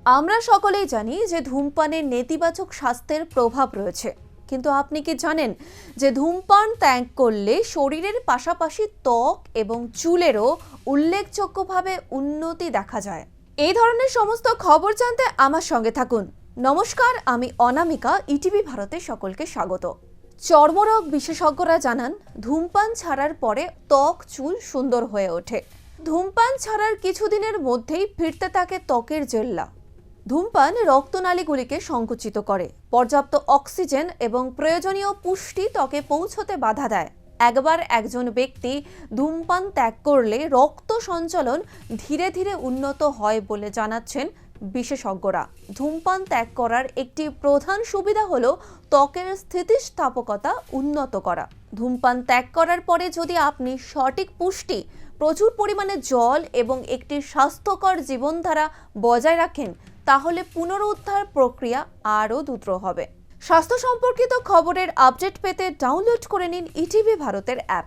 আমরা সকলেই জানি যে ধূমপানের নেতিবাচক স্বাস্থ্যের প্রভাব রয়েছে, কিন্তু আপনি কি জানেন যে ধূমপান ত্যাগ করলে শরীরের পাশাপাশি ত্বক এবং চুলেরও উল্লেখযোগ্যভাবে উন্নতি দেখা যায়। এই ধরনের সমস্ত খবর জানতে আমার সঙ্গে থাকুন। নমস্কার, আমি অনামিকা, ইটিভি ভারতে সকলকে স্বাগত। চর্মরোগ বিশেষজ্ঞরা জানান, ধূমপান ছাড়ার পরে ত্বক চুল সুন্দর হয়ে ওঠে। ধূমপান ছাড়ার কিছুদিনের মধ্যেই ফিরতে থাকে ত্বকের জেল্লা। ধূমপান রক্তনালীগুলিকে সংকুচিত করে, পর্যাপ্ত অক্সিজেন এবং প্রয়োজনীয় পুষ্টি ত্বকে পৌঁছতে বাধা দেয়। একবার একজন ব্যক্তি ধূমপান ত্যাগ করলে রক্ত সঞ্চালন ধীরে ধীরে উন্নত হয় বলে জানাচ্ছেন বিশেষজ্ঞরা। ধূমপান ত্যাগ করার একটি প্রধান সুবিধা হলো ত্বকের স্থিতিস্থাপকতা উন্নত করা। ধূমপান ত্যাগ করার পরে যদি আপনি সঠিক পুষ্টি, প্রচুর পরিমাণে জল এবং একটি স্বাস্থ্যকর জীবনধারা বজায় রাখেন, তাহলে পুনরুদ্ধার প্রক্রিয়া আরও দ্রুত হবে। স্বাস্থ্য সম্পর্কিত খবরের আপডেট পেতে ডাউনলোড করে নিন ইটিভি ভারতের অ্যাপ।